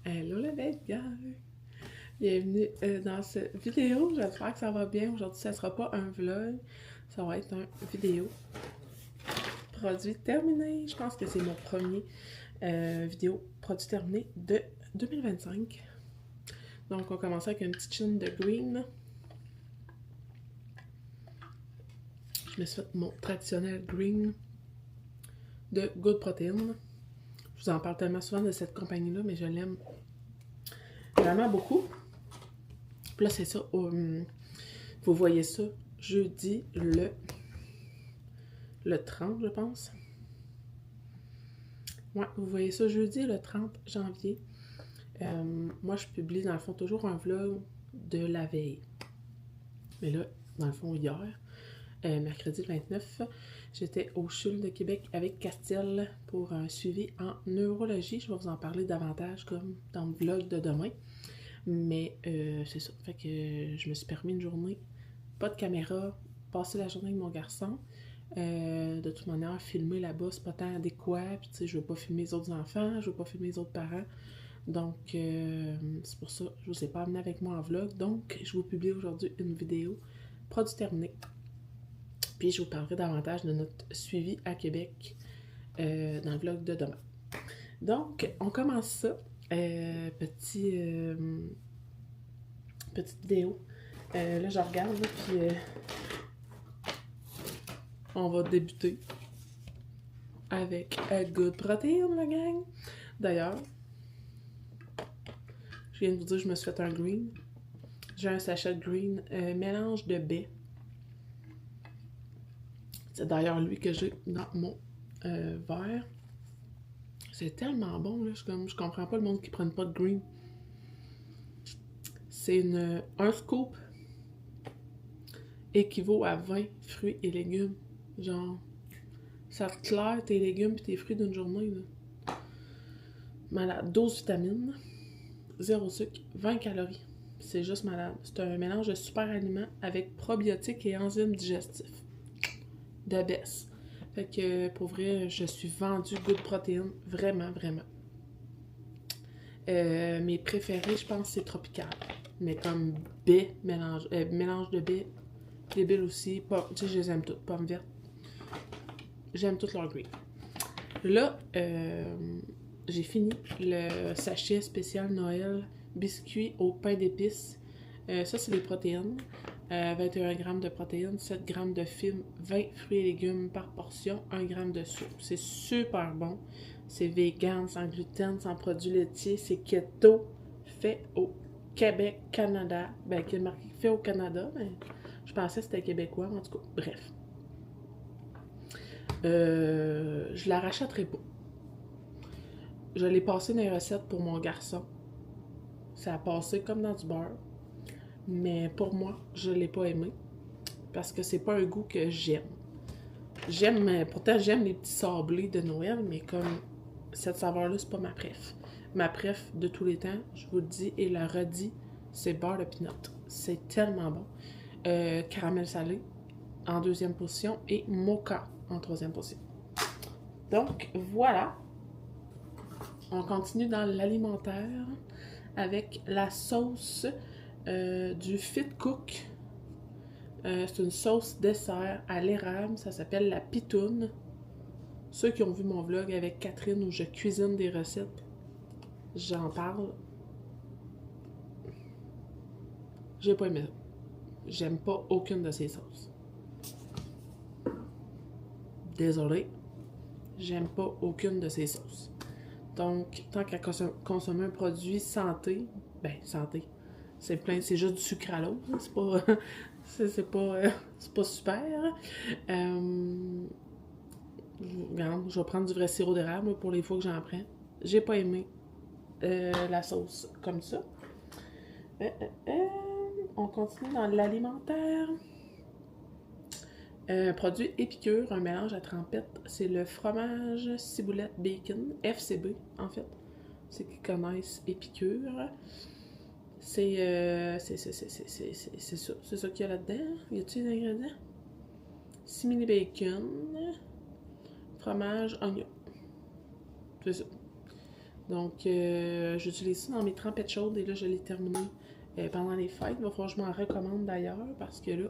Hello le bel gars! Bienvenue dans cette vidéo. J'espère que ça va bien. Aujourd'hui, ça sera pas un vlog, ça va être une vidéo. Produit terminé. Je pense que c'est mon premier vidéo produit terminé de 2025. Donc, on commence avec une petite chaîne de green. Je me suis fait mon traditionnel green de Good Protein. Je vous en parle tellement souvent de cette compagnie-là, mais je l'aime vraiment beaucoup. Puis là, c'est ça. Vous voyez ça jeudi le 30, je pense. Ouais, vous voyez ça jeudi le 30 janvier. Moi, je publie dans le fond toujours un vlog de la veille. Mais là, dans le fond, hier, mercredi 29, j'étais au CHUL de Québec avec Castiel pour un suivi en neurologie. Je vais vous en parler davantage comme dans le vlog de demain. Mais c'est ça. Fait que je me suis permis une journée, pas de caméra, passer la journée avec mon garçon. De toute manière, filmer là-bas, c'est pas tant adéquat. Puis, tu sais, je veux pas filmer les autres enfants, je veux pas filmer les autres parents. Donc, c'est pour ça que je vous ai pas amené avec moi en vlog. Donc, je vous publie aujourd'hui une vidéo produit terminé. Puis, je vous parlerai davantage de notre suivi à Québec dans le vlog de demain. Donc, on commence ça. Petite vidéo. Là, je regarde, là, puis on va débuter avec Good Protein, la gang. D'ailleurs, je viens de vous dire que je me suis fait un green. J'ai un sachet de green mélange de baies. C'est d'ailleurs lui que j'ai dans mon verre. C'est tellement bon, là. Je comprends pas le monde qui ne prenne pas de green. C'est un scoop équivaut à 20 fruits et légumes. Genre, ça te claire tes légumes et tes fruits d'une journée, là. Malade. 12 vitamines, 0 sucre, 20 calories. C'est juste malade. C'est un mélange de super aliments avec probiotiques et enzymes digestifs. De baisse. Fait que pour vrai, je suis vendue Good Protein. Vraiment, vraiment. Mes préférés, je pense, c'est Tropical. Mais comme baies, mélange de baies, des billes aussi. Tu sais, je les aime toutes. Pommes vertes. J'aime toutes leurs green. Là, j'ai fini le sachet spécial Noël biscuit au pain d'épices. Ça, c'est les protéines. 21 g de protéines, 7 g de fibres, 20 fruits et légumes par portion, 1 g de sucre. C'est super bon. C'est vegan, sans gluten, sans produits laitiers. C'est keto, fait au Québec, Canada. Ben, qui est marqué fait au Canada, mais je pensais que c'était québécois, en tout cas. Bref. Je la rachèterai pas. Je l'ai passé dans les recettes pour mon garçon. Ça a passé comme dans du beurre. Mais pour moi, je l'ai pas aimé. Parce que c'est pas un goût que j'aime. Pourtant j'aime les petits sablés de Noël, mais comme cette saveur-là, c'est pas ma préf. Ma préf de tous les temps, je vous le dis et le redis, c'est beurre de pinot. C'est tellement bon. Caramel salé en deuxième position et mocha en troisième position. Donc voilà. On continue dans l'alimentaire avec la sauce du Fit Cook. C'est une sauce dessert à l'érable. Ça s'appelle la pitoune. Ceux qui ont vu mon vlog avec Catherine où je cuisine des recettes, j'en parle. J'ai pas aimé ça. J'aime pas aucune de ces sauces. Désolée. J'aime pas aucune de ces sauces. Donc, tant qu'à consommer un produit santé, ben santé, c'est juste du sucralose, c'est pas, c'est pas super. Regarde, je vais prendre du vrai sirop d'érable pour les fois que j'en prends. J'ai pas aimé la sauce comme ça. On continue dans l'alimentaire. Produit épicure, un mélange à trempette, c'est le fromage ciboulette bacon, FCB en fait. Ceux qui connaissent épicure. C'est ça qu'il y a là-dedans. Y a-t-il des ingrédients? Simili bacon, fromage, oignon. C'est ça. Donc, j'utilise ça dans mes trempettes chaudes et là, je l'ai terminé pendant les fêtes. Il va falloir que je m'en recommande d'ailleurs parce que là,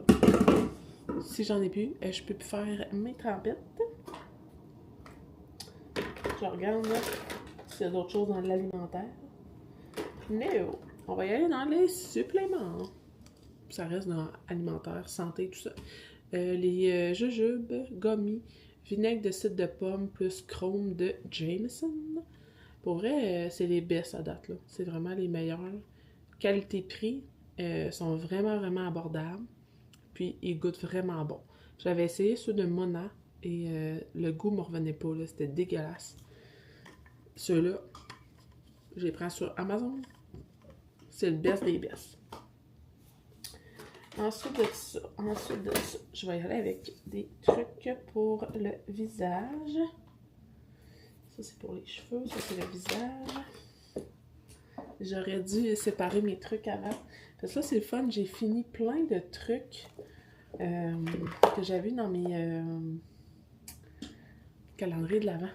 si j'en ai plus, je peux plus faire mes trempettes. Je regarde là s'il y a d'autres choses dans l'alimentaire. Non, on va y aller dans les suppléments. Ça reste dans alimentaire, santé, tout ça. Les jujubes, gommis, vinaigre de cidre de pomme plus chrome de Jameson. Pour vrai, c'est les best à date, là. C'est vraiment les meilleurs. Qualité-prix sont vraiment, vraiment abordables. Puis, ils goûtent vraiment bon. J'avais essayé ceux de Mona et le goût ne me revenait pas, là. C'était dégueulasse. Ceux-là, je les prends sur Amazon. C'est le best des best. Ensuite de ça, je vais y aller avec des trucs pour le visage. Ça, c'est pour les cheveux. Ça, c'est le visage. J'aurais dû séparer mes trucs avant. Parce que là, c'est le fun. J'ai fini plein de trucs que j'avais dans mes calendriers de l'Avent.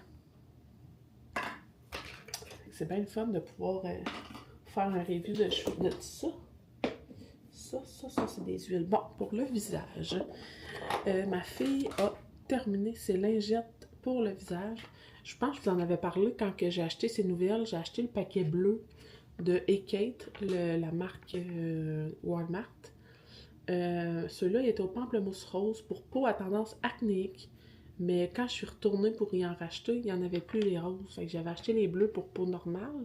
C'est bien le fun de pouvoir faire un review de tout ça. Ça, c'est des huiles. Bon, pour le visage, ma fille a terminé ses lingettes pour le visage. Je pense que je vous en avais parlé quand j'ai acheté ces nouvelles. J'ai acheté le paquet bleu de Kate, la marque Walmart. Celui-là, il était au pamplemousse rose pour peau à tendance acnéique. Mais quand je suis retournée pour y en racheter, il n'y en avait plus les roses. Fait que j'avais acheté les bleus pour peau normale.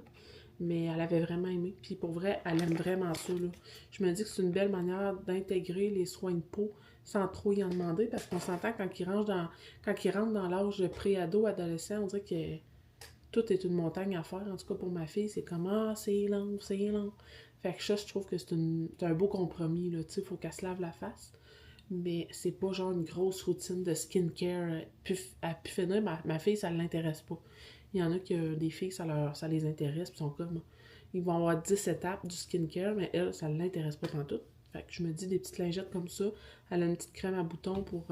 Mais elle avait vraiment aimé. Puis pour vrai, elle aime vraiment ça, là. Je me dis que c'est une belle manière d'intégrer les soins de peau sans trop y en demander. Parce qu'on s'entend quand ils rentrent dans l'âge pré-ado, adolescent, on dirait que tout est une montagne à faire. En tout cas, pour ma fille, c'est comme « Ah, c'est long, c'est long. » Fait que ça, je trouve que c'est un beau compromis, là. Tu sais, il faut qu'elle se lave la face. Mais c'est pas genre une grosse routine de skincare à pu finir. Ma fille, ça ne l'intéresse pas. Il y en a que des filles, ça les intéresse, puis sont comme... Ils vont avoir 10 étapes du skincare, mais elle, ça ne l'intéresse pas tant tout. Fait que je me dis des petites lingettes comme ça. Elle a une petite crème à boutons pour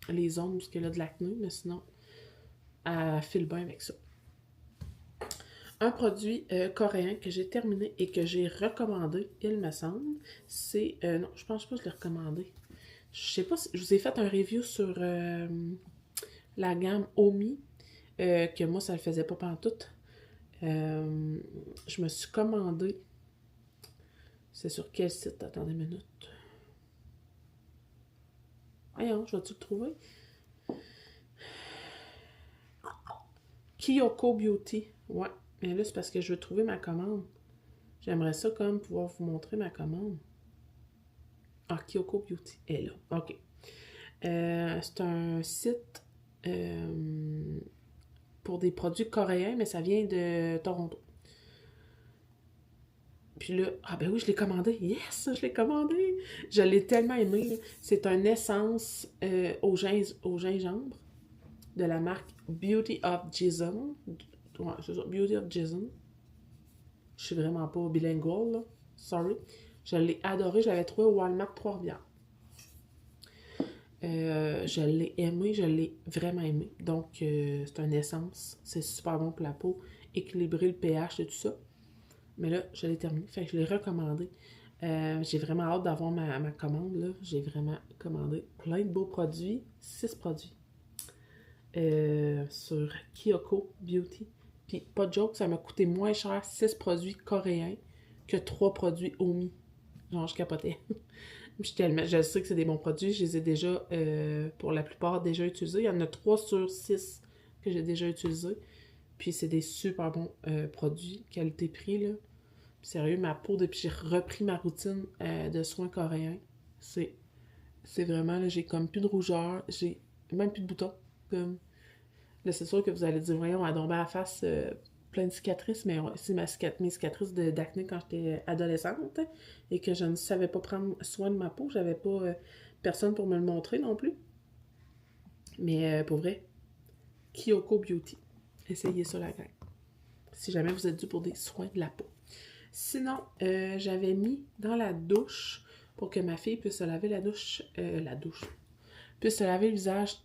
les ongles, parce qu'elle a de l'acné, mais sinon, elle file bien avec ça. Un produit coréen que j'ai terminé et que j'ai recommandé, il me semble, c'est... non, je pense pas que je l'ai recommandé. Je sais pas si... Je vous ai fait un review sur la gamme Omi, que moi, ça le faisait pas pantoute. Je me suis commandé... C'est sur quel site? Attendez une minute. Voyons, je vais-tu le trouver? Kyoko Beauty. Ouais, mais là, c'est parce que je veux trouver ma commande. J'aimerais ça comme pouvoir vous montrer ma commande. Ah, Kyoko Beauty est là. OK. C'est un site pour des produits coréens, mais ça vient de Toronto. Puis là, ah ben oui, je l'ai commandé. Yes, je l'ai commandé. Je l'ai tellement aimé. C'est un essence au gingembre de la marque Beauty of Jason. Ouais, c'est ça, Beauty of Jason. Je suis vraiment pas bilingual, là. Sorry. Je l'ai adoré. Je l'avais trouvé au Walmart Trois-Rivières. Je l'ai aimé, je l'ai vraiment aimé. Donc, c'est une essence. C'est super bon pour la peau. Équilibrer le pH et tout ça. Mais là, je l'ai terminé. Fait que je l'ai recommandé. J'ai vraiment hâte d'avoir ma commande, là. J'ai vraiment commandé plein de beaux produits. 6 produits. Sur Kyoko Beauty. Puis, pas de joke, ça m'a coûté moins cher 6 produits coréens que 3 produits Omi. Genre, je capotais. Je sais que c'est des bons produits. Je les ai déjà, pour la plupart, déjà utilisés. Il y en a 3 sur 6 que j'ai déjà utilisés. Puis c'est des super bons produits, qualité-prix, là. Puis sérieux, ma peau, depuis que j'ai repris ma routine de soins coréens, c'est vraiment, là, j'ai comme plus de rougeur, j'ai même plus de boutons. Comme... Là, c'est sûr que vous allez dire, voyons, elle a tombé à la face plein de cicatrices, mais c'est mes cicatrices d'acné quand j'étais adolescente et que je ne savais pas prendre soin de ma peau. J'avais pas personne pour me le montrer non plus. Mais pour vrai, Kyoko Beauty. Essayez ça, la gang. Si jamais vous êtes dû pour des soins de la peau. Sinon, j'avais mis dans la douche pour que ma fille puisse se laver puisse se laver le visage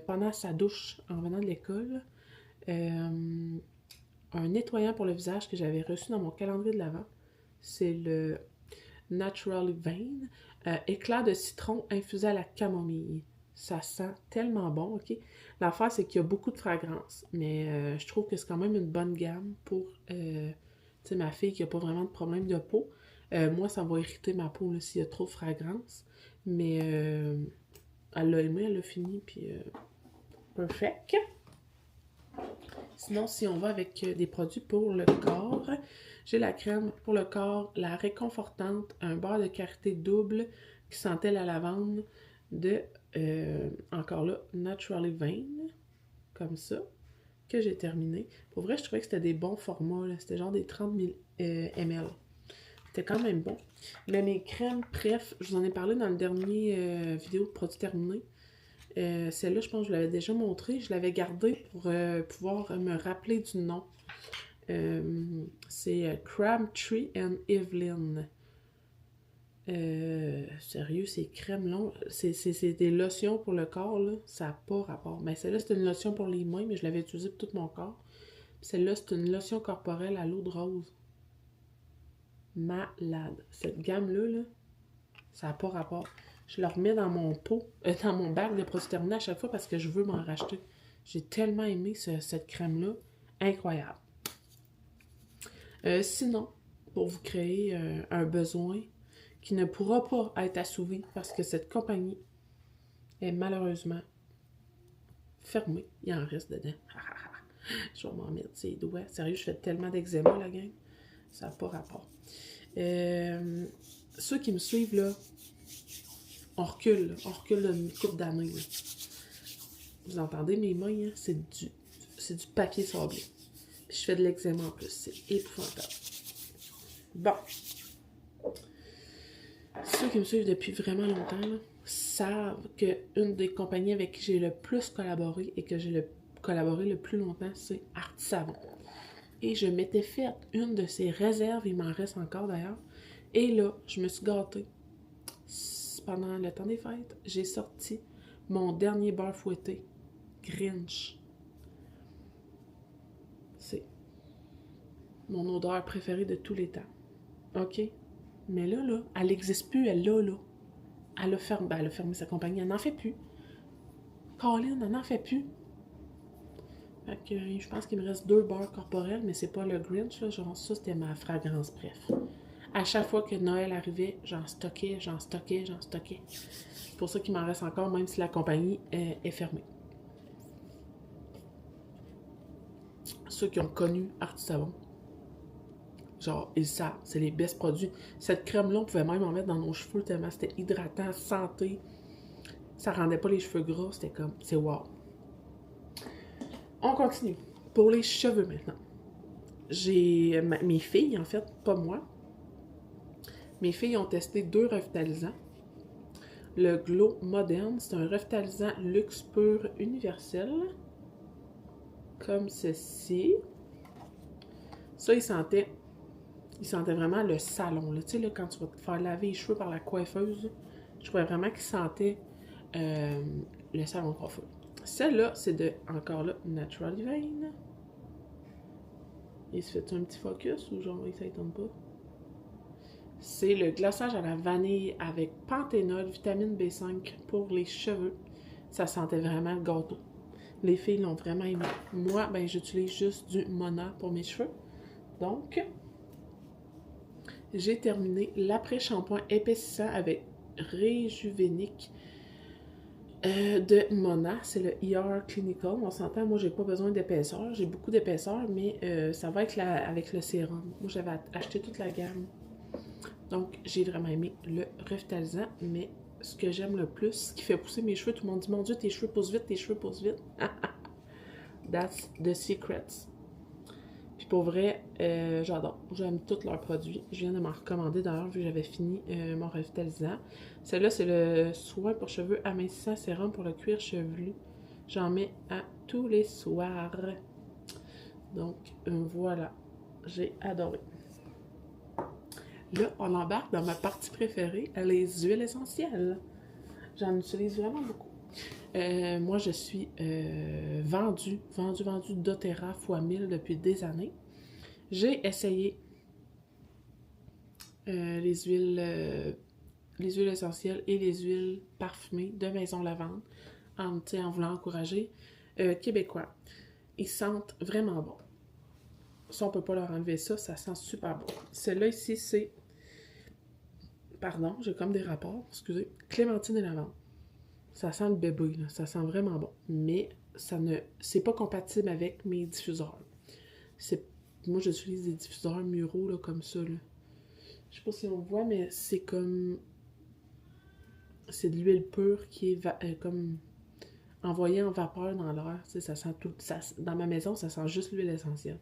pendant sa douche en venant de l'école. un nettoyant pour le visage que j'avais reçu dans mon calendrier de l'Avent. C'est le Naturally Vain, éclair de citron infusé à la camomille. Ça sent tellement bon, ok? L'affaire, c'est qu'il y a beaucoup de fragrances, mais je trouve que c'est quand même une bonne gamme pour ma fille qui n'a pas vraiment de problème de peau. Moi, ça va irriter ma peau s'il y a trop de fragrance, mais elle l'a aimé, elle l'a fini, puis perfect. Sinon, si on va avec des produits pour le corps, j'ai la crème pour le corps, la réconfortante, un beurre de karité double qui sentait la lavande de, encore là, Naturally Vain, comme ça, que j'ai terminé. Pour vrai, je trouvais que c'était des bons formats, là. C'était genre des 30 000 ml. C'était quand même bon. Mais mes crèmes, bref, je vous en ai parlé dans le dernier vidéo de produits terminés. Celle-là, je pense que je l'avais déjà montrée. Je l'avais gardée pour pouvoir me rappeler du nom. C'est Crabtree and Evelyn. Sérieux, ces crèmes-là, c'est des lotions pour le corps, là. Ça n'a pas rapport. Mais celle-là, c'est une lotion pour les mains, mais je l'avais utilisée pour tout mon corps. Celle-là, c'est une lotion corporelle à l'eau de rose. Malade. Cette gamme-là, là, ça n'a pas rapport. Je la remets dans mon pot, dans mon bac de produits terminés à chaque fois parce que je veux m'en racheter. J'ai tellement aimé cette crème-là. Incroyable. Sinon, pour vous créer un besoin qui ne pourra pas être assouvi parce que cette compagnie est malheureusement fermée. Il en reste dedans. Je vais m'en mettre ses doigts. Sérieux, je fais tellement d'eczéma, la gang. Ça n'a pas rapport. Ceux qui me suivent, là, on recule d'une couple d'années. Là. Vous entendez mes mains, hein? C'est du papier sablé. Puis je fais de l'eczéma en plus. C'est épouvantable. Bon. Ceux qui me suivent depuis vraiment longtemps là, savent qu'une des compagnies avec qui j'ai le plus collaboré et que j'ai collaboré le plus longtemps, c'est Artisavon. Et je m'étais fait une de ces réserves, il m'en reste encore d'ailleurs. Et là, je me suis gâtée. Pendant le temps des fêtes, j'ai sorti mon dernier beurre fouetté, Grinch. C'est mon odeur préférée de tous les temps. OK? Mais là, elle n'existe plus, elle là. Elle a fermé sa compagnie, elle n'en fait plus. Colin, elle n'en fait plus. Fait que je pense qu'il me reste 2 beurres corporels, mais c'est pas le Grinch, là. Genre, ça, c'était ma fragrance, bref. À chaque fois que Noël arrivait, j'en stockais. C'est pour ça qu'il m'en reste encore, même si la compagnie est fermée. Ceux qui ont connu Artisavon, genre, ils savent, c'est les best produits. Cette crème-là, on pouvait même en mettre dans nos cheveux tellement c'était hydratant, santé. Ça rendait pas les cheveux gras, c'était comme, c'est wow. On continue. Pour les cheveux maintenant. J'ai mes filles, en fait, pas moi. Mes filles ont testé 2 revitalisants. Le Glow Moderne, c'est un revitalisant luxe pur universel. Comme ceci. Ça, il sentait vraiment le salon. Là. Tu sais, là, quand tu vas te faire laver les cheveux par la coiffeuse, je trouvais vraiment qu'il sentait le salon de coiffeur. Celle-là, c'est encore là, Naturally Vain. Il se fait un petit focus ou genre, ça ne tombe pas? C'est le glaçage à la vanille avec panthénol, vitamine B5 pour les cheveux. Ça sentait vraiment le gâteau. Les filles l'ont vraiment aimé. Moi, ben j'utilise juste du Mona pour mes cheveux. Donc, j'ai terminé l'après-shampoing épaississant avec Réjuvénique de Mona. C'est le ER Clinical. On s'entend, moi, j'ai pas besoin d'épaisseur. J'ai beaucoup d'épaisseur, mais ça va être avec le sérum. Moi, j'avais acheté toute la gamme. Donc, j'ai vraiment aimé le revitalisant, mais ce que j'aime le plus, ce qui fait pousser mes cheveux, tout le monde dit, mon Dieu, tes cheveux poussent vite. That's the secrets. Puis pour vrai, j'adore. J'aime tous leurs produits. Je viens de m'en recommander d'ailleurs, vu que j'avais fini mon revitalisant. Celle-là, c'est le soin pour cheveux amincissant sérum pour le cuir chevelu. J'en mets à tous les soirs. Donc, voilà. J'ai adoré. Là, on embarque dans ma partie préférée, les huiles essentielles. J'en utilise vraiment beaucoup. Moi, je suis vendue doTERRA fois 1000 depuis des années. J'ai essayé euh, les huiles euh, les huiles essentielles et les huiles parfumées de Maison Lavande en voulant encourager québécois. Ils sentent vraiment bon. Ça, on peut pas leur enlever ça, ça sent super bon. Celle-là ici, c'est... Pardon, j'ai comme des rapports, excusez. Clémentine et lavande. Ça sent le bébé, là. Ça sent vraiment bon. Mais c'est pas compatible avec mes diffuseurs. C'est, moi, j'utilise des diffuseurs muraux, là, comme ça, là. Je sais pas si on voit, mais c'est comme... C'est de l'huile pure qui est comme envoyée en vapeur dans l'air. Tu sais, ça sent tout... dans ma maison, ça sent juste l'huile essentielle.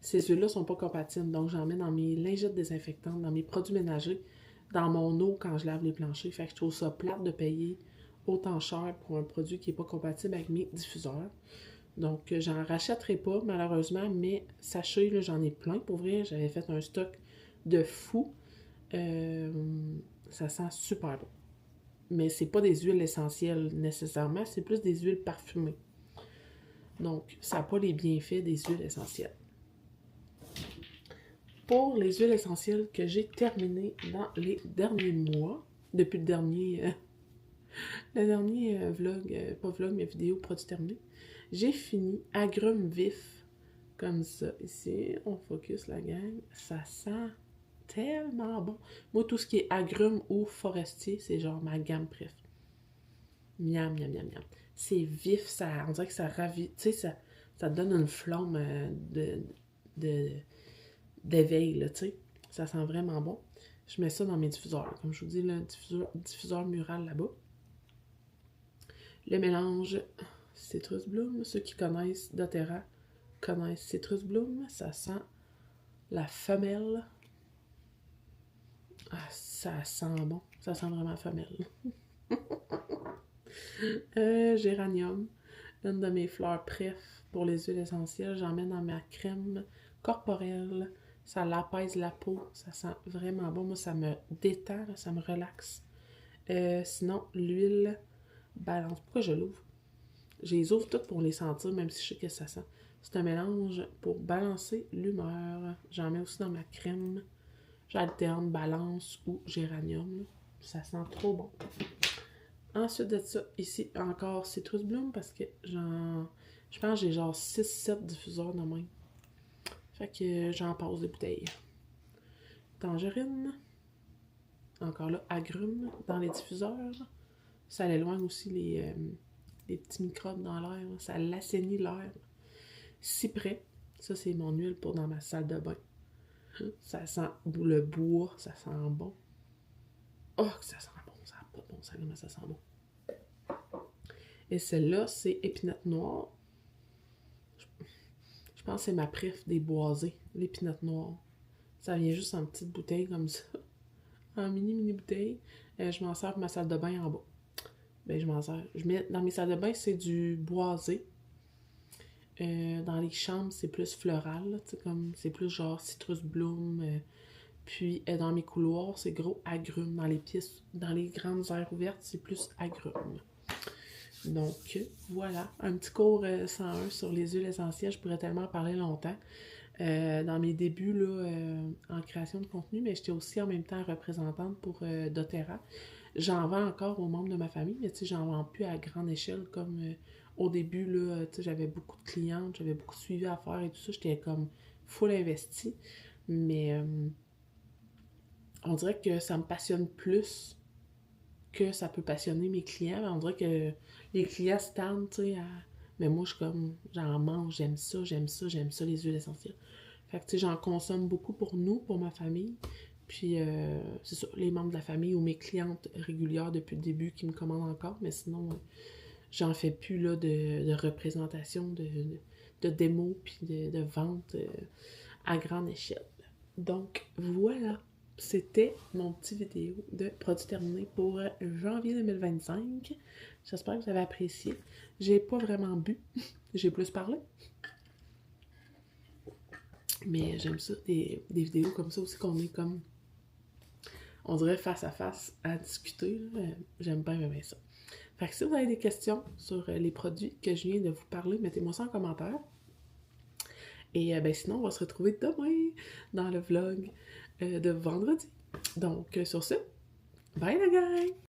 Ces huiles-là sont pas compatibles, donc j'en mets dans mes lingettes désinfectantes, dans mes produits ménagers, dans mon eau quand je lave les planchers. Fait que je trouve ça plate de payer autant cher pour un produit qui n'est pas compatible avec mes diffuseurs. Donc, j'en rachèterai pas, malheureusement, mais sachez, là, j'en ai plein pour vrai. J'avais fait un stock de fou. Euh, Ça sent super bon. Mais c'est pas des huiles essentielles nécessairement, c'est plus des huiles parfumées. Donc, ça n'a pas les bienfaits des huiles essentielles. Pour les huiles essentielles que j'ai terminées dans les derniers mois, depuis le dernier vlog, pas vlog, mais vidéo produit terminé, j'ai fini agrumes vif, comme ça. Ici, on focus la gang. Ça sent tellement bon. Moi, tout ce qui est agrumes ou forestier, c'est genre ma gamme préf. Miam, miam, miam, miam. C'est vif, ça, on dirait que ça ravit, tu sais, ça donne une flamme de, d'éveil, là, tu sais. Ça sent vraiment bon. Je mets ça dans mes diffuseurs. Comme je vous dis, le diffuseur mural là-bas. Le mélange Citrus Bloom. Ceux qui connaissent doTERRA connaissent Citrus Bloom. Ça sent la femelle. Ah, ça sent bon. Ça sent vraiment femelle. Géranium. Une de mes fleurs préf pour les huiles essentielles. J'en mets dans ma crème corporelle. Ça l'apaise la peau. Ça sent vraiment bon. Moi, ça me détend, ça me relaxe. Sinon, l'huile balance. Pourquoi je l'ouvre? Je les ouvre toutes pour les sentir, même si je sais que ça sent. C'est un mélange pour balancer l'humeur. J'en mets aussi dans ma crème. J'alterne balance ou géranium. Ça sent trop bon. Ensuite de ça, ici, encore Citrus Bloom parce que je pense que j'ai genre 6-7 diffuseurs de même. Fait que j'en passe des bouteilles. Tangerine. Encore là, agrumes dans les diffuseurs. Ça éloigne aussi les petits microbes dans l'air. Ça l'assainit l'air. Cyprès. Ça, c'est mon huile pour dans ma salle de bain. Ça sent le bois. Ça sent bon. Oh, que ça sent bon. Ça n'a pas de bon sens, mais ça sent bon. Et celle-là, c'est épinette noire. Je pense que c'est ma préf des boisés, l'épinette noire. Ça vient juste en petite bouteille comme ça. En mini bouteille. Je m'en sers pour ma salle de bain en bas. Ben, je m'en sers. Je mets dans mes salles de bain, c'est du boisé. Dans les chambres, c'est plus floral. Là, comme c'est plus genre citrus bloom. Puis dans mes couloirs, c'est gros agrumes. Dans les pièces, dans les grandes aires ouvertes, c'est plus agrumes. Donc, voilà, un petit cours 101 sur les huiles essentielles. Je pourrais tellement en parler longtemps. Dans mes débuts là, en création de contenu, mais j'étais aussi en même temps représentante pour doTERRA. J'en vends encore aux membres de ma famille, mais tu sais, j'en vends plus à grande échelle comme au début, là, tu sais, j'avais beaucoup de clientes, j'avais beaucoup de suivi à faire et tout ça. J'étais comme full investie. Mais on dirait que ça me passionne plus que ça peut passionner mes clients. On dirait que les clients se tannent, tu sais, mais moi, je suis comme, j'en mange, j'aime ça, les huiles essentielles. Fait que, tu sais, j'en consomme beaucoup pour nous, pour ma famille. Puis, c'est ça, les membres de la famille ou mes clientes régulières depuis le début qui me commandent encore, mais sinon, j'en fais plus, là, de représentation, de démos, puis de vente à grande échelle. Donc, voilà. C'était mon petit vidéo de produits terminés pour janvier 2025. J'espère que vous avez apprécié. J'ai pas vraiment bu, j'ai plus parlé. Mais j'aime ça, des vidéos comme ça aussi qu'on est comme, on dirait face à face à discuter. J'aime bien ça. Fait que si vous avez des questions sur les produits que je viens de vous parler, mettez-moi ça en commentaire. Et ben sinon, on va se retrouver demain dans le vlog de vendredi. Donc, sur ce, bye la gang!